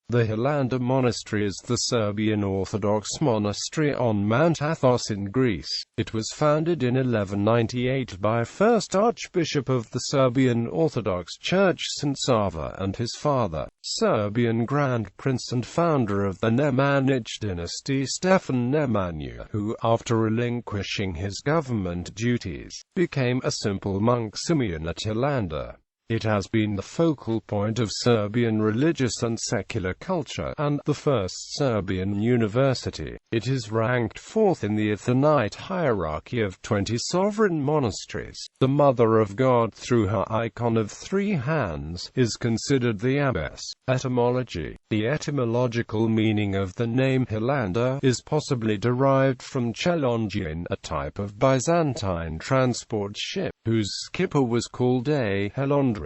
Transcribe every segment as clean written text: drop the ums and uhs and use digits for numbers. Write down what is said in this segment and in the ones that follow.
The Hilandar Monastery is the Serbian Orthodox monastery on Mount Athos in Greece. It was founded in 1198 by first Archbishop of the Serbian Orthodox Church St. Sava and his father, Serbian Grand Prince and founder of the Nemanjić dynasty Stefan Nemanja, who, after relinquishing his government duties, became a simple monk Symeon at Hilandar. It has been the focal point of Serbian religious and secular culture, and the first Serbian university. It is ranked fourth in the Athonite hierarchy of 20 sovereign monasteries. The Mother of God, through her icon of 3 hands, is considered the abbess. Etymology. The etymological meaning of the name Hilandar is possibly derived from chelongian, a type of Byzantine transport ship, whose skipper was called a Hilandar.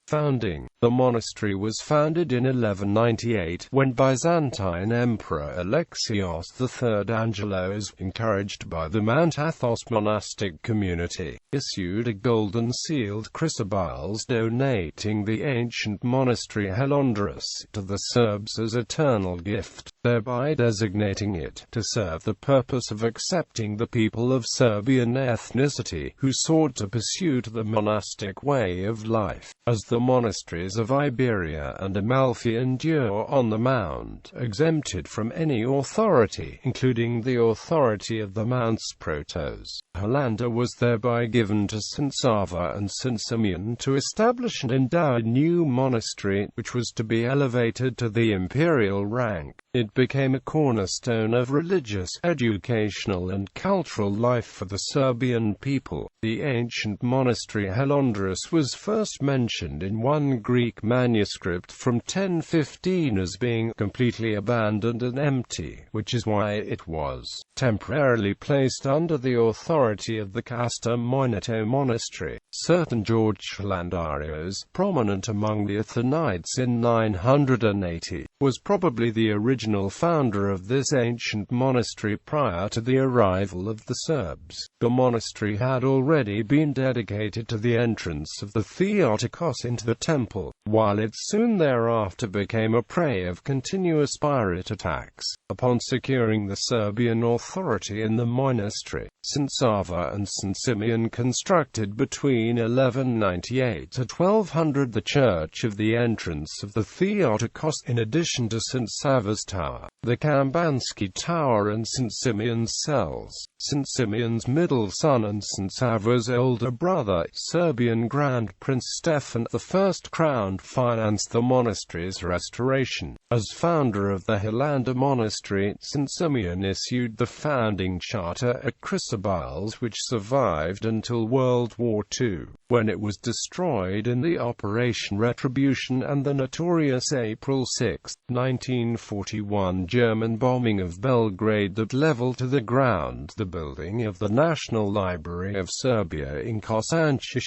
Founding. The monastery was founded in 1198, when Byzantine Emperor Alexios III Angelos, encouraged by the Mount Athos monastic community, issued a golden sealed chrysobeles donating the ancient monastery Hilandar.It to the Serbs as eternal gift, thereby designating it to serve the purpose of accepting the people of Serbian ethnicity who sought to pursue the monastic way of life. As the monasteries of Iberia and Amalfi endure on the mount, exempted from any authority, including the authority of the Mounts Protos, Hilandar was thereby given to St. Sava and St. Symeon to establish and endow a new monastery, which was to be elevated to the imperial rank. It became a cornerstone of religious, educational and cultural life for the Serbian people. The ancient monastery Hilandar.It was first mentioned in one Greek manuscript from 1015 as being completely abandoned and empty, which is why it was temporarily placed under the authority of the Castor Monato monastery. Certain George Hilandarios, prominent among the Athonites in 980, was probably the original founder of this ancient monastery prior to the arrival of the Serbs. The monastery had already been dedicated to the entrance of the Theotokos into the temple, while it soon thereafter became a prey of continuous pirate attacks. Upon securing the Serbian authority in the monastery, St. Sava and St. Symeon constructed between 1198 to 1200 the church of the entrance of the Theotokos, in addition to St. Sava's tower, the Kambanski tower and St. Symeon's cells. St. Symeon's middle son and St. Sava's older brother, Serbian Grand Prince Stefan I, crowned financed the monastery's restoration. As founder of the Hilandar Monastery, St. Symeon issued the founding charter at Chrysobeles, which survived until World War II, when it was destroyed in the Operation Retribution and the notorious April 6, 1941 German bombing of Belgrade that leveled to the ground the building of the National Library of Serbia in Kosančić.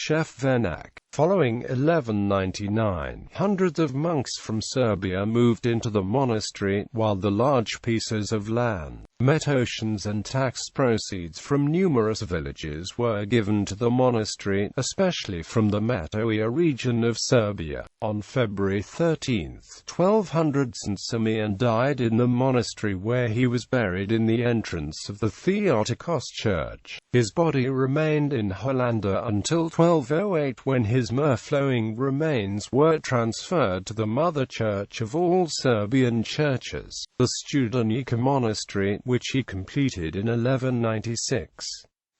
Following 1199, hundreds of monks from Serbia moved into the monastery, while the large pieces of land, metotions and tax proceeds from numerous villages were given to the monastery, especially from the Metohija region of Serbia. On February 13, 1200, St. Symeon died in the monastery, where he was buried in the entrance of the Theotokos church. His body remained in Hilandar until 1208, when his myrrh-flowing remains were transferred to the mother church of all Serbian churches, the Studenica monastery, which he completed in 1196.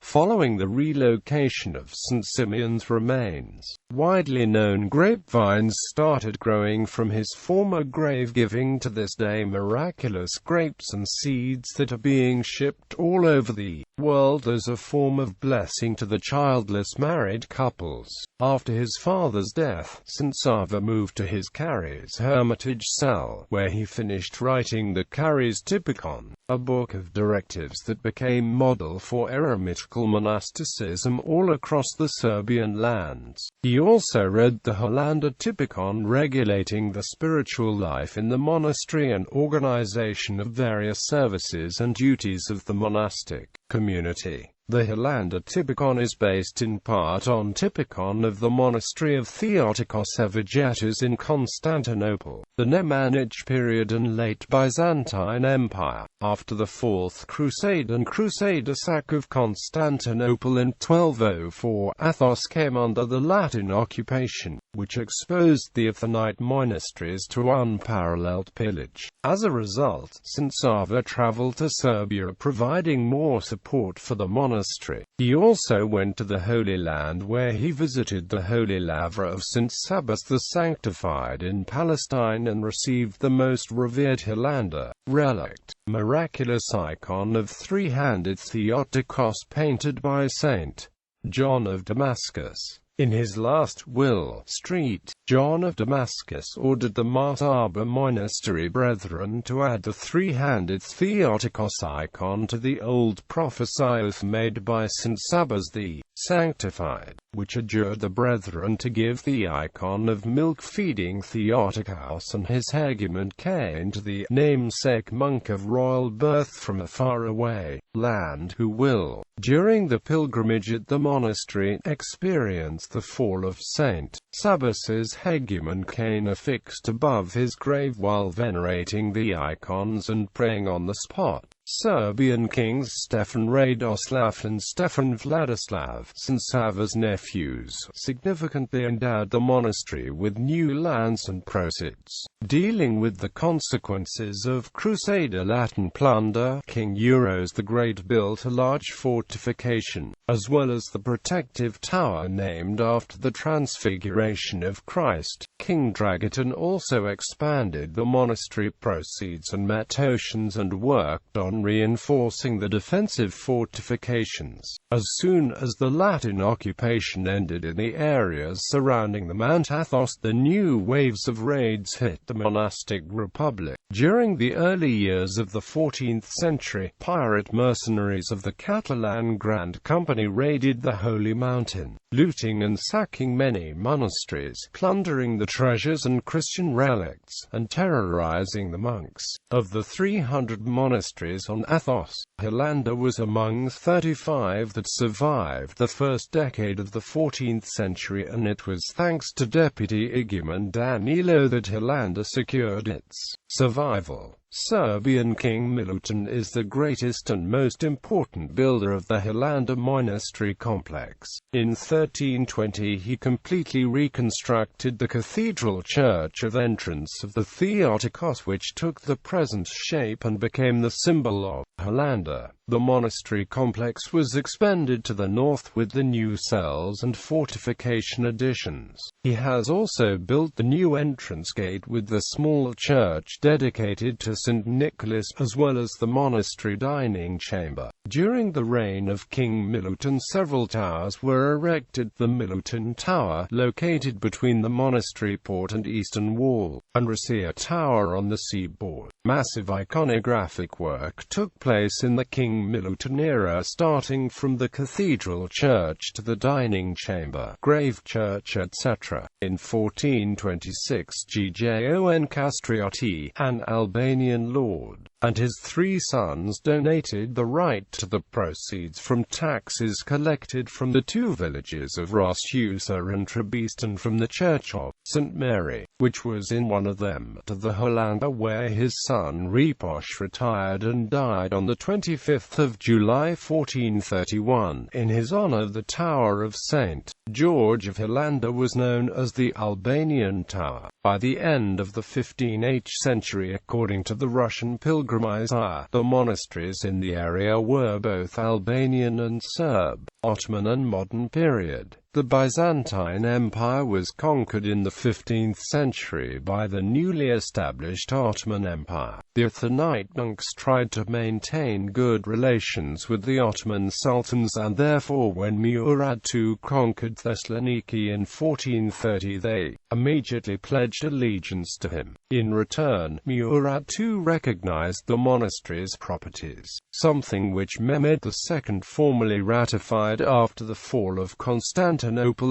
Following the relocation of St. Symeon's remains, widely known grapevines started growing from his former grave, giving to this day miraculous grapes and seeds that are being shipped all over the world as a form of blessing to the childless married couples. After his father's death, St. Sava moved to his Charis hermitage cell, where he finished writing the Charis Typikon, a book of directives that became model for eremitical monasticism all across the Serbian lands. He also read the Hilandar Typikon, regulating the spiritual life in the monastery and organization of various services and duties of the monastic community. The Hilandar typicon is based in part on typicon of the monastery of Theotokos Evagietos in Constantinople, the Nemanjić period and late Byzantine Empire. After the Fourth Crusade and Crusader sack of Constantinople in 1204, Athos came under the Latin occupation, which exposed the Athonite monasteries to unparalleled pillage. As a result, St. Sava traveled to Serbia providing more support for the monastery. He also went to the Holy Land where he visited the Holy Lavra of St. Sabas the Sanctified in Palestine and received the most revered Hilandar relict, miraculous icon of three-handed Theotokos painted by St. John of Damascus. In his last will, St. John of Damascus ordered the Martaba monastery brethren to add the three-handed Theotokos icon to the old prophecy oath made by St. Sabas the Sanctified, which adjured the brethren to give the icon of milk-feeding Theotokos and his hegumen Cain to the namesake monk of royal birth from a faraway land who will, during the pilgrimage at the monastery, experience the fall of St. Sabas's hegumen Cain affixed above his grave while venerating the icons and praying on the spot. Serbian kings Stefan Radoslav and Stefan Vladislav, St. Sava's nephews, significantly endowed the monastery with new lands and proceeds. Dealing with the consequences of Crusader Latin plunder, King Euros the Great built a large fortification, as well as the protective tower named after the Transfiguration of Christ. King Dragutin also expanded the monastery proceeds and met oceans and worked on reinforcing the defensive fortifications. As soon as the Latin occupation ended in the areas surrounding the Mount Athos, the new waves of raids hit the monastic republic. During the early years of the 14th century, pirate mercenaries of the Catalan Grand Company raided the Holy Mountain, looting and sacking many monasteries, plundering the treasures and Christian relicts, and terrorizing the monks. Of the 300 monasteries on Athos, Hilandar was among 35 that survived the first decade of the 14th century, and it was thanks to Deputy Igumen Danilo that Hilandar secured its survival. Serbian King Milutin is the greatest and most important builder of the Hilandar monastery complex. In 1320 he completely reconstructed the cathedral church of entrance of the Theotokos, which took the present shape and became the symbol of Hilandar. The monastery complex was expanded to the north with the new cells and fortification additions. He has also built the new entrance gate with the small church dedicated to St. Nicholas, as well as the monastery dining chamber. During the reign of King Milutin, several towers were erected. The Milutin Tower, located between the monastery port and eastern wall, and Rasia Tower on the seaboard. Massive iconographic work took place in the King Milutin era, starting from the cathedral church to the dining chamber, grave church, etc. In 1426, Gjon Kastrioti, an Albanian lord, and his three sons donated the right to the proceeds from taxes collected from the two villages of Rosusa and Trebist and from the Church of St. Mary, which was in one of them, to the Hilandar, where his son Riposh retired and died on the 25th of July 1431. In his honor, the Tower of St. George of Hilandar was known as the Albanian Tower. By the end of the 15th century, according to the Russian pilgrimage, the monasteries in the area were both Albanian and Serb, Ottoman and modern period. The Byzantine Empire was conquered in the 15th century by the newly established Ottoman Empire. The Athonite monks tried to maintain good relations with the Ottoman sultans, and therefore when Murad II conquered Thessaloniki in 1430, they immediately pledged allegiance to him. In return, Murad II recognized the monastery's properties, something which Mehmed II formally ratified after the fall of Constantinople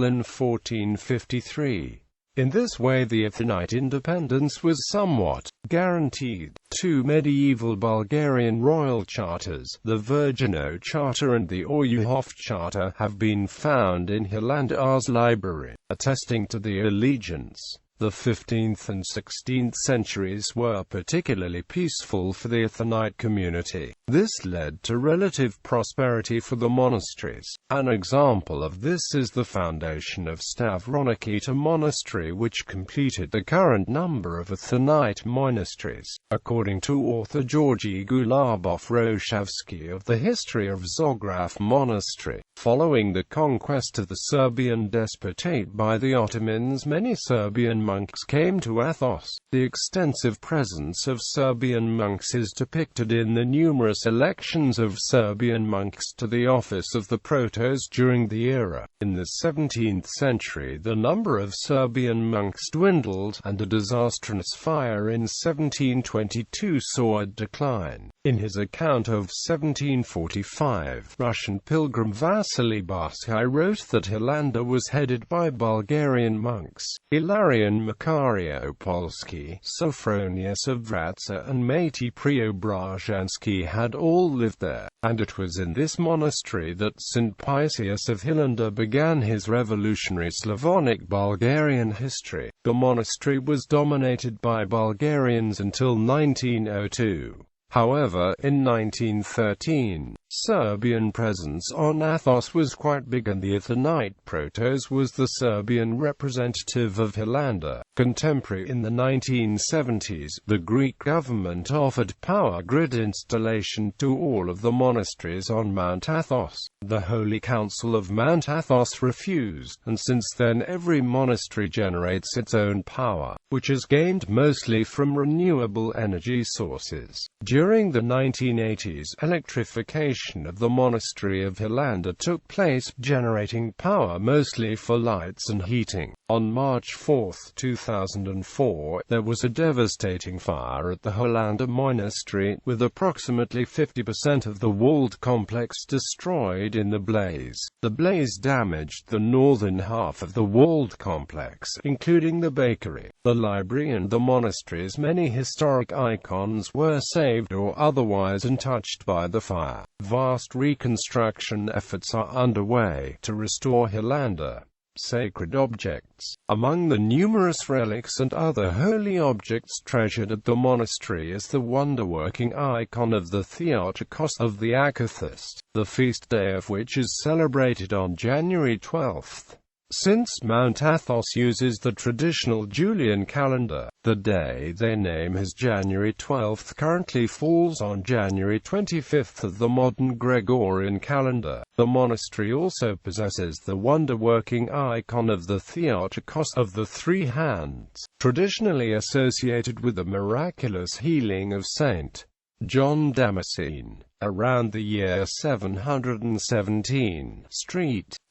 in 1453. In this way the Athonite independence was somewhat guaranteed. Two medieval Bulgarian royal charters, the Virgino Charter and the Orjahov Charter, have been found in Hilandar's library, attesting to the allegiance. The 15th and 16th centuries were particularly peaceful for the Athonite community. This led to relative prosperity for the monasteries. An example of this is the foundation of Stefan-Nemanja Monastery, which completed the current number of Athonite monasteries. According to author Georgy Gulabov-Roshavsky of the History of Zograf Monastery, following the conquest of the Serbian Despotate by the Ottomans, many Serbian monks came to Athos. The extensive presence of Serbian monks is depicted in the numerous elections of Serbian monks to the office of the protos during the era. In the 17th century, the number of Serbian monks dwindled, and a disastrous fire in 1722 saw a decline. In his account of 1745, Russian pilgrim Vasily Barsky wrote that Hilandar was headed by Bulgarian monks. Ilarion Makariopolsky, Sophronius of Vratsa and Mati Preobrazhansky had all lived there, and it was in this monastery that St. Paisius of Hilandar began his revolutionary Slavonic Bulgarian history. The monastery was dominated by Bulgarians until 1902. However, in 1913, Serbian presence on Athos was quite big, and the Athonite protos was the Serbian representative of Hilandar. Contemporary in the 1970s, the Greek government offered power grid installation to all of the monasteries on Mount Athos. The Holy Council of Mount Athos refused, and since then every monastery generates its own power, which is gained mostly from renewable energy sources. During the 1980s, electrification of the monastery of Hilandar took place, generating power mostly for lights and heating. On March 4, 2004, there was a devastating fire at the Hilandar Monastery, with approximately 50% of the walled complex destroyed in the blaze. The blaze damaged the northern half of the walled complex, including the bakery, the library and the monastery's many historic icons were saved or otherwise untouched by the fire. Vast reconstruction efforts are underway to restore Hilandar sacred objects. Among the numerous relics and other holy objects treasured at the monastery is the wonder-working icon of the Theotokos of the Akathist, the feast day of which is celebrated on January 12. Since Mount Athos uses the traditional Julian calendar, the day they name as January 12 currently falls on January 25 of the modern Gregorian calendar. The monastery also possesses the wonder-working icon of the Theotokos of the Three Hands, traditionally associated with the miraculous healing of Saint John Damascene. Around the year 717,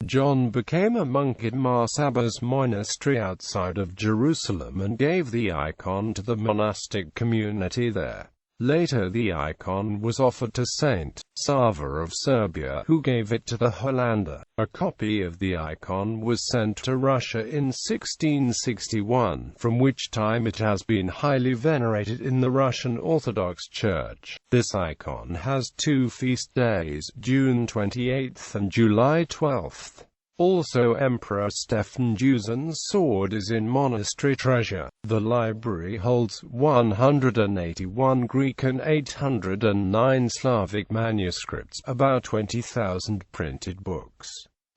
John became a monk in Marsaba's monastery outside of Jerusalem and gave the icon to the monastic community there. Later the icon was offered to Saint Sava of Serbia, who gave it to the Hilandar. A copy of the icon was sent to Russia in 1661, from which time it has been highly venerated in the Russian Orthodox Church. This icon has two feast days, June 28 and July 12. Also, Emperor Stefan Nemanja sword is in monastery treasure. The library holds 181 Greek and 809 Slavic manuscripts, about 20,000 printed books.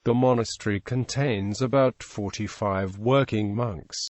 The monastery contains about 45 working monks.